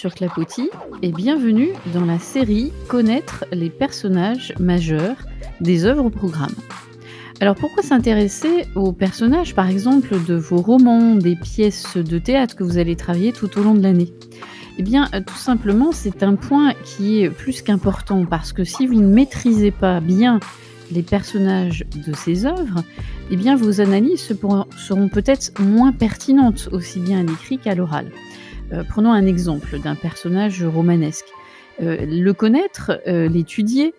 sur Clapotis et bienvenue dans la série Connaître les personnages majeurs des œuvres au programme. Alors pourquoi s'intéresser aux personnages par exemple de vos romans, des pièces de théâtre que vous allez travailler tout au long de l'année? Eh bien tout simplement c'est un point qui est plus qu'important parce que si vous ne maîtrisez pas bien les personnages de ces œuvres, eh bien vos analyses seront peut-être moins pertinentes aussi bien à l'écrit qu'à l'oral. Prenons un exemple d'un personnage romanesque. Le connaître, l'étudier,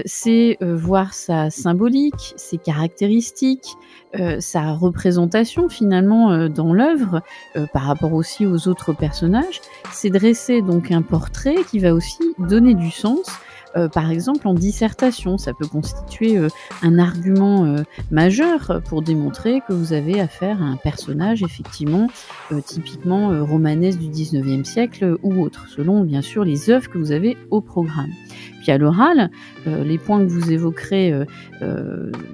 c'est, voir sa symbolique, ses caractéristiques, sa représentation finalement, dans l'œuvre, par rapport aussi aux autres personnages. C'est dresser donc un portrait qui va aussi donner du sens. Par exemple en dissertation, ça peut constituer, un argument, majeur pour démontrer que vous avez affaire à un personnage effectivement, typiquement, romanesque du 19e siècle ou autre, selon bien sûr les œuvres que vous avez au programme. Puis à l'oral, les points que vous évoquerez,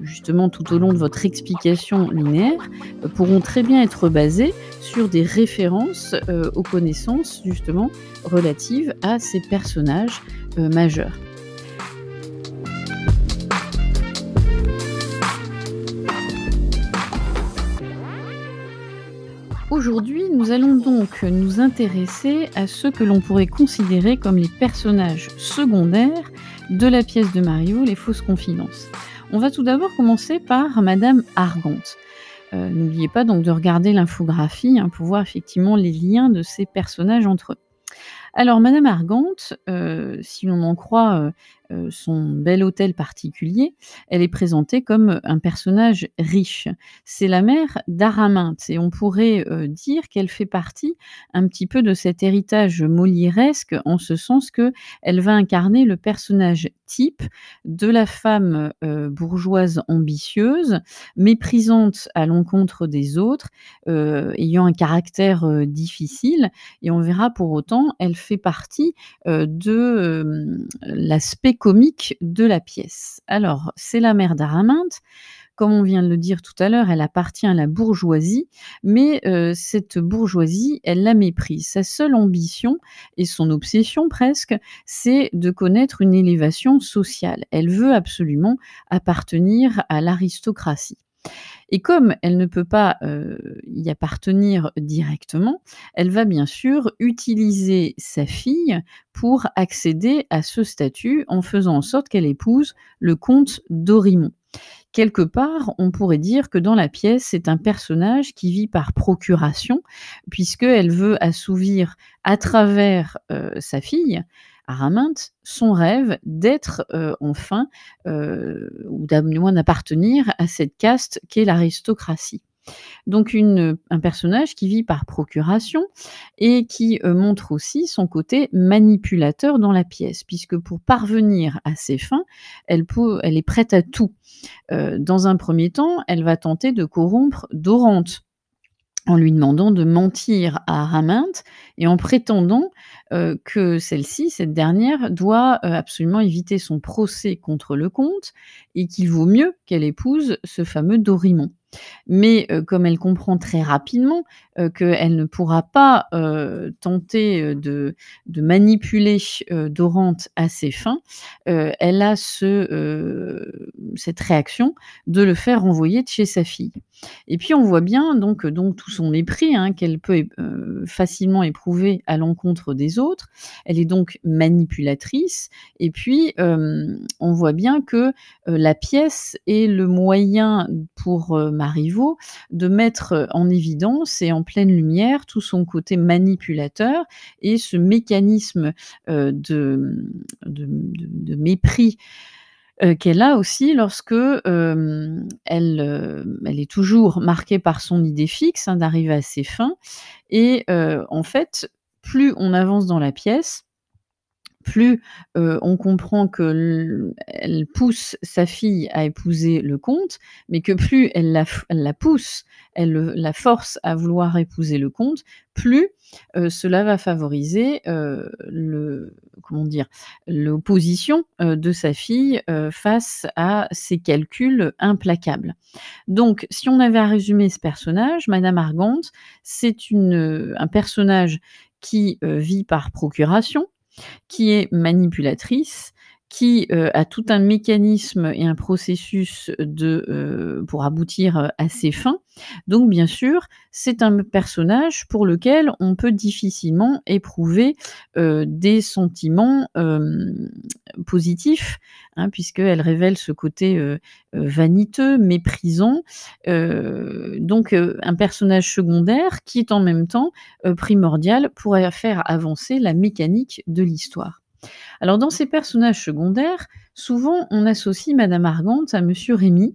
justement tout au long de votre explication linéaire, pourront très bien être basés sur des références, aux connaissances justement relatives à ces personnages, majeurs. Aujourd'hui, nous allons donc nous intéresser à ceux que l'on pourrait considérer comme les personnages secondaires de la pièce de Marivaux, Les Fausses Confidences. On va tout d'abord commencer par Madame Argante. N'oubliez pas donc de regarder l'infographie pour voir effectivement les liens de ces personnages entre eux. Alors Madame Argante, si l'on en croit, son bel hôtel particulier, elle est présentée comme un personnage riche. C'est la mère d'Araminte et on pourrait, dire qu'elle fait partie un petit peu de cet héritage molièresque, en ce sens qu'elle va incarner le personnage type de la femme, bourgeoise ambitieuse, méprisante à l'encontre des autres, ayant un caractère, difficile et on verra pour autant, elle fait partie, de, l'aspect comique de la pièce. Alors, c'est la mère d'Araminte. Comme on vient de le dire tout à l'heure, elle appartient à la bourgeoisie, mais cette bourgeoisie, elle la méprise. Sa seule ambition et son obsession presque, c'est de connaître une élévation sociale. Elle veut absolument appartenir à l'aristocratie. Et comme elle ne peut pas, y appartenir directement, elle va bien sûr utiliser sa fille pour accéder à ce statut en faisant en sorte qu'elle épouse le comte d'Aurimont. Quelque part, on pourrait dire que dans la pièce, c'est un personnage qui vit par procuration, puisqu'elle veut assouvir à travers, sa fille, Araminte, son rêve d'être, enfin, ou du moins d'appartenir à cette caste qu'est l'aristocratie. Donc un personnage qui vit par procuration et qui, montre aussi son côté manipulateur dans la pièce, puisque pour parvenir à ses fins, elle est prête à tout. Dans un premier temps, elle va tenter de corrompre Dorante en lui demandant de mentir à Araminte et en prétendant, que cette dernière, doit, absolument éviter son procès contre le comte et qu'il vaut mieux qu'elle épouse ce fameux Dorimon. Mais, comme elle comprend très rapidement, qu'elle ne pourra pas, tenter, de manipuler, Dorante à ses fins, elle a cette réaction de le faire renvoyer de chez sa fille. Et puis on voit bien donc tout son mépris, qu'elle peut facilement éprouver à l'encontre des autres. Elle est donc manipulatrice et puis, on voit bien que, la pièce est le moyen pour, Marivaux de mettre en évidence et en pleine lumière tout son côté manipulateur et ce mécanisme, de mépris, qu'elle a aussi lorsque, elle est toujours marquée par son idée fixe, d'arriver à ses fins et en fait, plus on avance dans la pièce, plus, on comprend elle pousse sa fille à épouser le comte, mais que plus elle la pousse, la force à vouloir épouser le comte, plus, cela va favoriser, l'opposition, de sa fille, face à ses calculs implacables. Donc si on avait à résumer ce personnage, Madame Argante, c'est un personnage qui, vit par procuration, qui est manipulatrice, qui, a tout un mécanisme et un processus pour aboutir, à ses fins. Donc bien sûr, c'est un personnage pour lequel on peut difficilement éprouver, des sentiments, positifs, hein, puisqu'elle révèle ce côté, vaniteux, méprisant, donc un personnage secondaire qui est en même temps, primordial pour faire avancer la mécanique de l'histoire. Alors dans ces personnages secondaires, souvent on associe Madame Argante à Monsieur Rémy.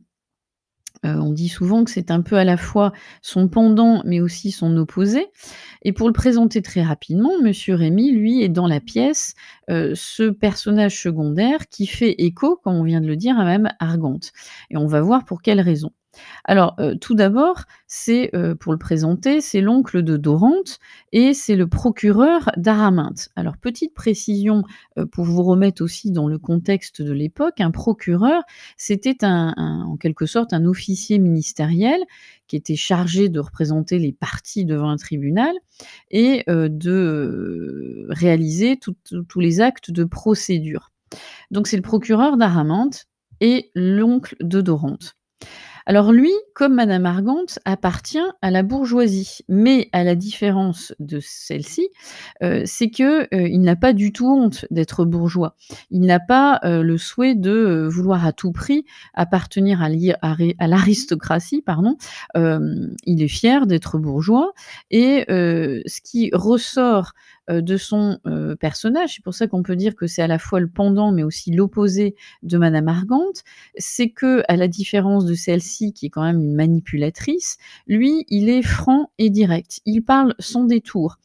On dit souvent que c'est un peu à la fois son pendant, mais aussi son opposé. Et pour le présenter très rapidement, Monsieur Rémy, lui, est dans la pièce, ce personnage secondaire qui fait écho, comme on vient de le dire, à Madame Argante. Et on va voir pour quelle raison. Alors, tout d'abord, c'est, pour le présenter, c'est l'oncle de Dorante et c'est le procureur d'Araminte. Alors petite précision, pour vous remettre aussi dans le contexte de l'époque, un procureur, c'était en quelque sorte un officier ministériel qui était chargé de représenter les parties devant un tribunal et de réaliser tous les actes de procédure. Donc c'est le procureur d'Araminte et l'oncle de Dorante. Alors lui, comme Madame Argante, appartient à la bourgeoisie, mais à la différence de celle-ci, c'est que, il n'a pas du tout honte d'être bourgeois. Il n'a pas, le souhait de, vouloir à tout prix appartenir à l'aristocratie, pardon. Il est fier d'être bourgeois et ce qui ressort, de son, personnage, c'est pour ça qu'on peut dire que c'est à la fois le pendant, mais aussi l'opposé de Madame Argante, c'est que, à la différence de celle-ci qui est quand même une manipulatrice, lui, il est franc et direct. Il parle sans détour,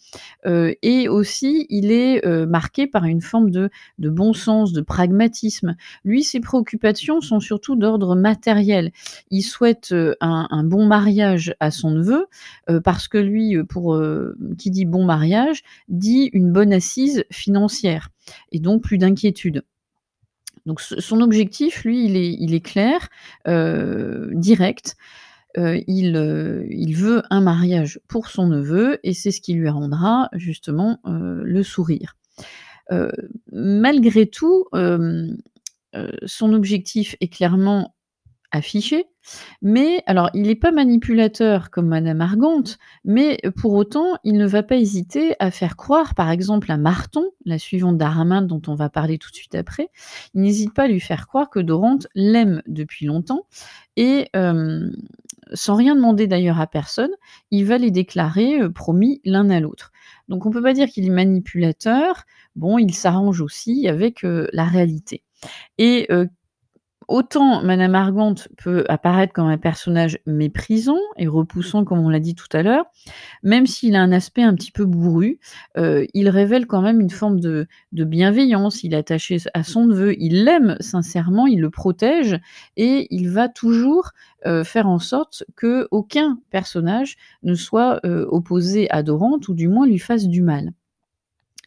et aussi il est, marqué par une forme de bon sens, de pragmatisme. Lui, ses préoccupations sont surtout d'ordre matériel. Il souhaite, un bon mariage à son neveu, parce que lui, qui dit bon mariage, dit une bonne assise financière et donc plus d'inquiétude. Donc son objectif, lui, il est clair, direct. Il veut un mariage pour son neveu et c'est ce qui lui rendra justement, le sourire. Heu, Malgré tout, son objectif est clairement affiché, mais alors il n'est pas manipulateur comme Madame Argante, mais pour autant, il ne va pas hésiter à faire croire, par exemple à Marton, la suivante d'Araminte dont on va parler tout de suite après, il n'hésite pas à lui faire croire que Dorante l'aime depuis longtemps et sans rien demander d'ailleurs à personne, il va les déclarer, promis l'un à l'autre. Donc on peut pas dire qu'il est manipulateur, bon, il s'arrange aussi avec, la réalité et autant Madame Argante peut apparaître comme un personnage méprisant et repoussant comme on l'a dit tout à l'heure, même s'il a un aspect un petit peu bourru, il révèle quand même une forme de bienveillance. Il est attaché à son neveu, il l'aime sincèrement, il le protège et il va toujours, faire en sorte qu'aucun personnage ne soit, opposé à Dorante ou du moins lui fasse du mal.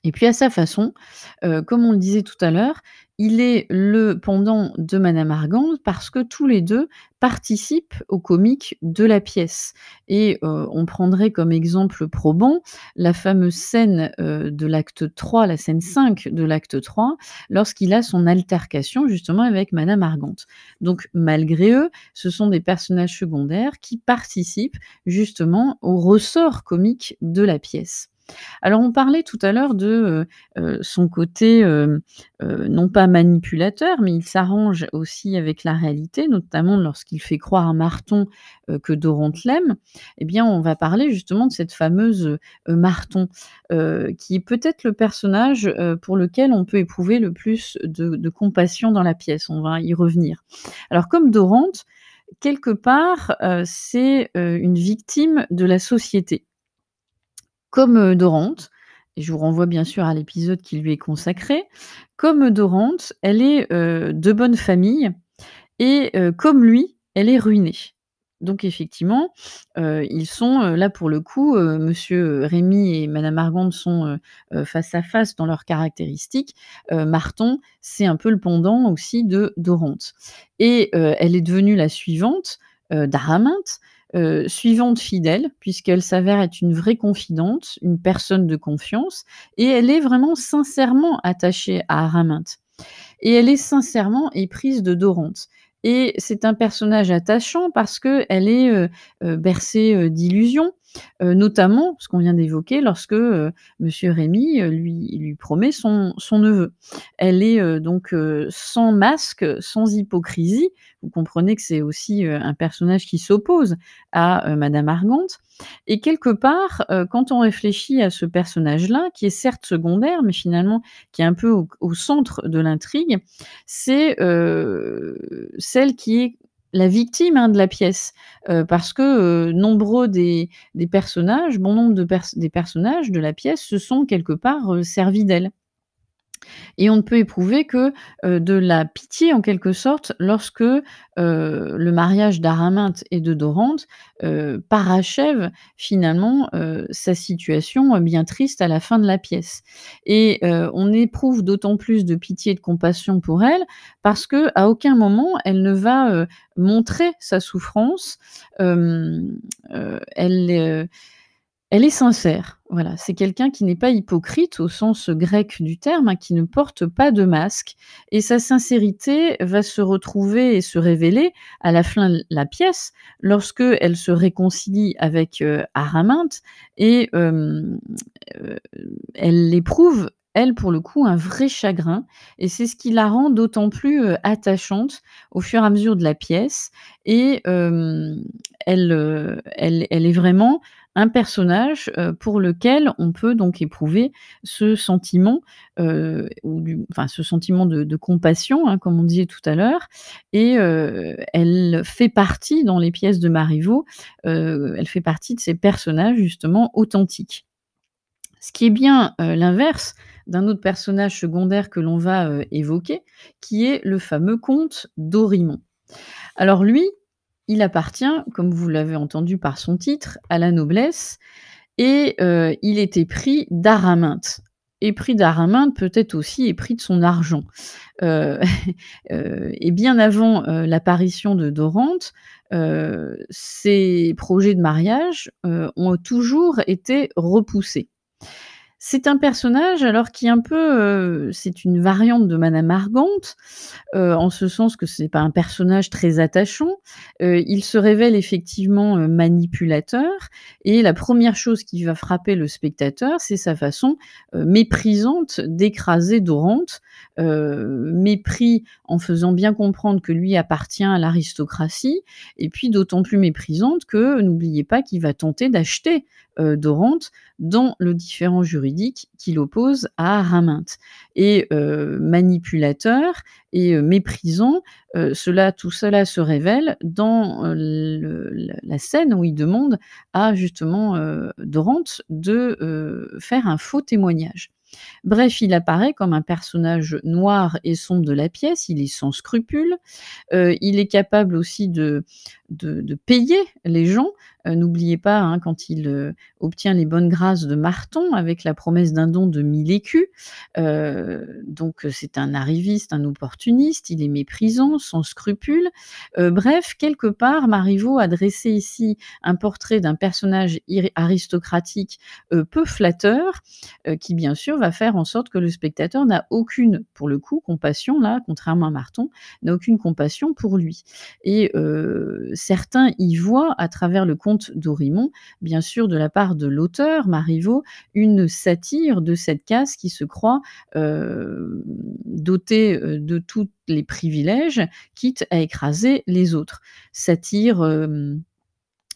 Et puis à sa façon, comme on le disait tout à l'heure, il est le pendant de Madame Argande parce que tous les 2 participent au comique de la pièce et on prendrait comme exemple probant la fameuse scène, de l'acte 3, la scène 5 de l'acte 3, lorsqu'il a son altercation justement avec Madame Argande. Donc malgré eux, ce sont des personnages secondaires qui participent justement au ressort comique de la pièce. Alors on parlait tout à l'heure de, son côté, non pas manipulateur, mais il s'arrange aussi avec la réalité, notamment lorsqu'il fait croire à Marton, que Dorante l'aime. Eh bien, on va parler justement de cette fameuse, Marton, qui est peut-être le personnage, pour lequel on peut éprouver le plus de compassion dans la pièce. On va y revenir. Alors comme Dorante, quelque part, c'est, une victime de la société. Comme, Dorante, et je vous renvoie bien sûr à l'épisode qui lui est consacré, comme Dorante, elle est, de bonne famille et comme lui, elle est ruinée. Donc effectivement, ils sont, là pour le coup, monsieur, Rémy et madame Argande sont, face à face dans leurs caractéristiques. Marton, c'est un peu le pendant aussi de Dorante et elle est devenue la suivante, d'Araminte, suivante fidèle, puisqu'elle s'avère être une vraie confidente, une personne de confiance et elle est vraiment sincèrement attachée à Araminte et elle est sincèrement éprise de Dorante et c'est un personnage attachant parce qu'elle est, bercée, d'illusions, notamment ce qu'on vient d'évoquer lorsque, monsieur Rémy, lui promet son neveu. Elle est, donc, sans masque, sans hypocrisie. Vous comprenez que c'est aussi, un personnage qui s'oppose à, madame Argante et quelque part, quand on réfléchit à ce personnage-là, qui est certes secondaire, mais finalement qui est un peu au centre de l'intrigue, c'est, celle qui est la victime, hein, de la pièce. Parce que, nombreux des personnages, bon nombre des personnages de la pièce se sont quelque part, servis d'elle. Et on ne peut éprouver que, de la pitié en quelque sorte lorsque, le mariage d'Araminte et de Dorante, parachève finalement, sa situation, bien triste à la fin de la pièce. Et on éprouve d'autant plus de pitié et de compassion pour elle parce qu'à aucun moment elle ne va, montrer sa souffrance, hem, elle, elle est sincère, voilà. C'est quelqu'un qui n'est pas hypocrite au sens grec du terme, hein, qui ne porte pas de masque et sa sincérité va se retrouver et se révéler à la fin de la pièce lorsqu'elle se réconcilie avec, Araminte et heu, elle éprouve, elle, pour le coup, un vrai chagrin et c'est ce qui la rend d'autant plus, attachante au fur et à mesure de la pièce et elle est vraiment un personnage, pour lequel on peut donc éprouver ce sentiment, ou du enfin ce sentiment de compassion, hein, comme on disait tout à l'heure et elle fait partie dans les pièces de Marivaux, elle fait partie de ces personnages justement authentiques. Ce qui est bien, l'inverse d'un autre personnage secondaire que l'on va, évoquer, qui est le fameux comte d'Aurimont. Alors lui, il appartient, comme vous l'avez entendu par son titre, à la noblesse et il est épris d'Araminte. Épris d'Araminte, peut-être aussi épris de son argent. Heu, et bien avant, l'apparition de Dorante, ses projets de mariage, ont toujours été repoussés. C'est un personnage alors qui est un peu, c'est une variante de Madame Argante, en ce sens que c'est pas un personnage très attachant. Il se révèle effectivement, manipulateur et la première chose qui va frapper le spectateur, c'est sa façon, méprisante d'écraser Dorante. Mépris en faisant bien comprendre que lui appartient à l'aristocratie et puis d'autant plus méprisante que, n'oubliez pas qu'il va tenter d'acheter, Dorante dans le différend juridique qui l'oppose à Araminte et manipulateur et méprisant, tout cela se révèle dans, la scène où il demande à justement, Dorante de, faire un faux témoignage. Bref, il apparaît comme un personnage noir et sombre de la pièce, il est sans scrupules, il est capable aussi de payer les gens. N'oubliez pas, hein, quand il, obtient les bonnes grâces de Marton avec la promesse d'un don de 1000 écus, donc c'est un arriviste, un opportuniste, il est méprisant, sans scrupules. Bref, quelque part, Marivaux a dressé ici un portrait d'un personnage aristocratique, peu flatteur, qui bien sûr va faire en sorte que le spectateur n'a aucune, pour le coup, compassion là, contrairement à Marton, n'a aucune compassion pour lui et certains y voient à travers le conte d'Aurimont, bien sûr de la part de l'auteur Marivaux, une satire de cette caste qui se croit, dotée, de tous les privilèges, quitte à écraser les autres. Satire,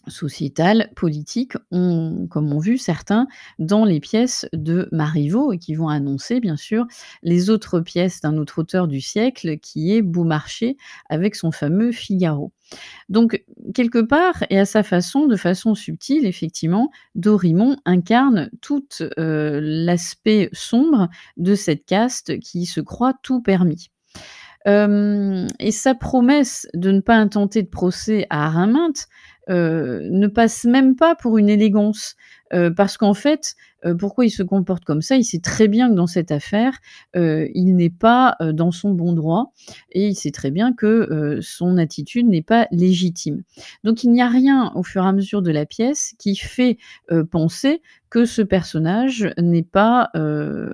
sociétales, politiques, comme ont vu certains dans les pièces de Marivaux et qui vont annoncer bien sûr les autres pièces d'un autre auteur du siècle qui est Beaumarchais avec son fameux Figaro. Donc quelque part et à sa façon, de façon subtile effectivement, Dorimon incarne tout, l'aspect sombre de cette caste qui se croit tout permis. Et sa promesse de ne pas intenter de procès à Araminte, ne passe même pas pour une élégance, parce qu'en fait, pourquoi il se comporte comme ça? Il sait très bien que dans cette affaire, il n'est pas, dans son bon droit et il sait très bien que, son attitude n'est pas légitime. Donc il n'y a rien au fur et à mesure de la pièce qui fait, penser que ce personnage n'est pas,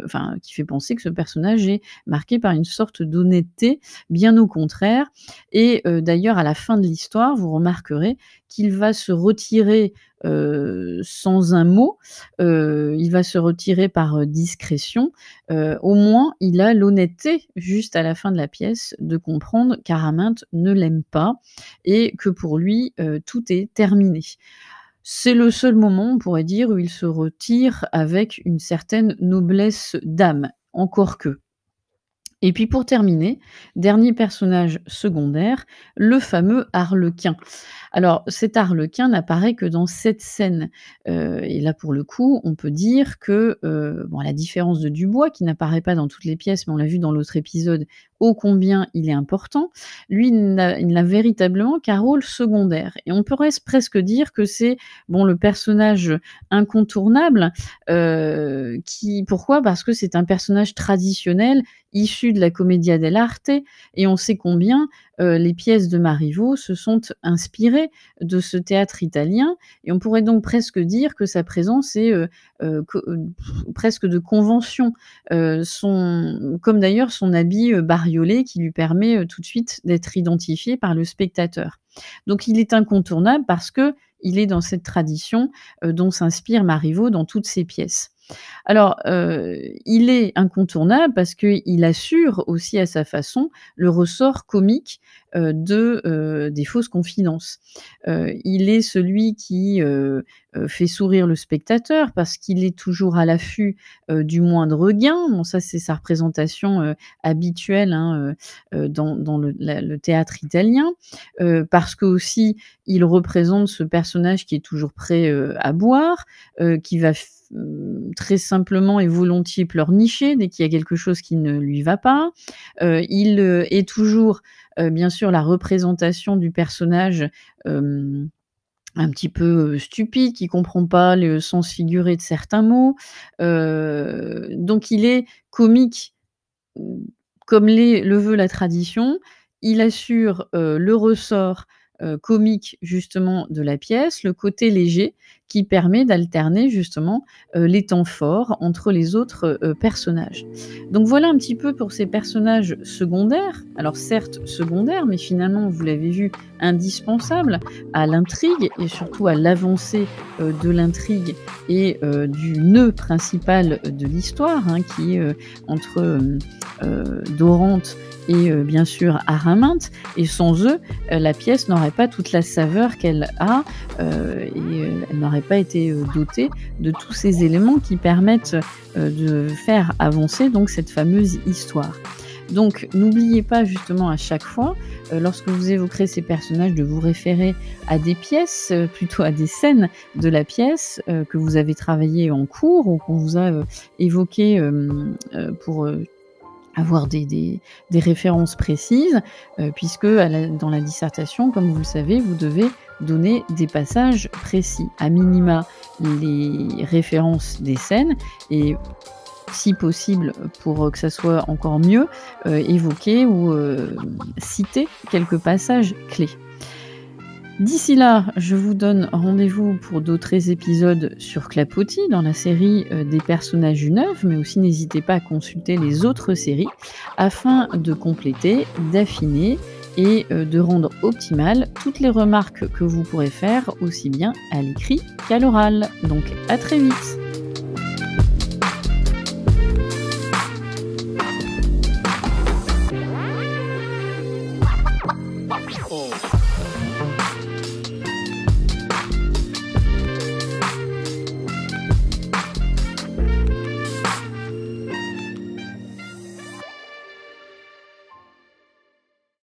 enfin qui fait penser que ce personnage est marqué par une sorte d'honnêteté, bien au contraire et d'ailleurs à la fin de l'histoire, vous remarquerez qu'il va se retirer, sans un mot, il va se retirer par, discrétion. Au moins il a l'honnêteté, juste à la fin de la pièce, de comprendre qu'Araminte ne l'aime pas et que pour lui, tout est terminé. C'est le seul moment, on pourrait dire, où il se retire avec une certaine noblesse d'âme, encore que. Et puis pour terminer, dernier personnage secondaire, le fameux Arlequin. Alors cet Arlequin n'apparaît que dans cette scène, et là pour le coup, on peut dire que, bon à la différence de Dubois qui n'apparaît pas dans toutes les pièces, mais on l'a vu dans l'autre épisode, ô combien il est important, lui il n'a véritablement qu'un rôle secondaire et on pourrait presque dire que c'est, bon, le personnage incontournable, qui pourquoi? Parce que c'est un personnage traditionnel issu de la commedia dell'arte et on sait combien, les pièces de Marivaux se sont inspirées de ce théâtre italien et on pourrait donc presque dire que sa présence est, presque de convention. Comme d'ailleurs son habit, bariolé qui lui permet, tout de suite d'être identifié par le spectateur. Donc il est incontournable parce qu'il est dans cette tradition, dont s'inspire Marivaux dans toutes ses pièces. Alors, il est incontournable parce qu'il assure aussi à sa façon le ressort comique, des fausses confidences. Il est celui qui, fait sourire le spectateur parce qu'il est toujours à l'affût, du moindre gain. Bon ça c'est sa représentation, habituelle, hein, dans le théâtre italien. Parce qu'aussi il représente ce personnage qui est toujours prêt, à boire, qui va très simplement et volontiers pleurnicher dès qu'il y a quelque chose qui ne lui va pas. Il, est toujours, bien sûr la représentation du personnage, un petit peu, stupide, qui comprend pas le sens figuré de certains mots. Donc il est comique, mmh, comme le veut la tradition. Il assure, le ressort, comique justement de la pièce, le côté léger qui permet d'alterner justement, les temps forts entre les autres, personnages. Donc voilà un petit peu pour ces personnages secondaires. Alors certes secondaires, mais finalement vous l'avez vu, indispensables à l'intrigue et surtout à l'avancée, de l'intrigue et du nœud principal de l'histoire, hein, qui est, entre, Dorante et bien sûr Araminte et sans eux, la pièce n'aurait pas toute la saveur qu'elle a, et elle n'aurait pas été, dotée de tous ces éléments qui permettent, de faire avancer donc cette fameuse histoire. Donc n'oubliez pas justement à chaque fois, lorsque vous évoquerez ces personnages, de vous référer à des pièces, plutôt à des scènes de la pièce, que vous avez travaillées en cours ou qu'on vous a, évoquées, pour, avoir des références précises, puisque dans la dissertation, comme vous le savez, vous devez donner des passages précis. À minima, les références des scènes et si possible, pour que ça soit encore mieux, évoquer ou citer quelques passages clés. D'ici là, je vous donne rendez-vous pour d'autres épisodes sur Clapotis dans la série des personnages du neuf, mais aussi n'hésitez pas à consulter les autres séries afin de compléter, d'affiner et de rendre optimales toutes les remarques que vous pourrez faire aussi bien à l'écrit qu'à l'oral. Donc à très vite!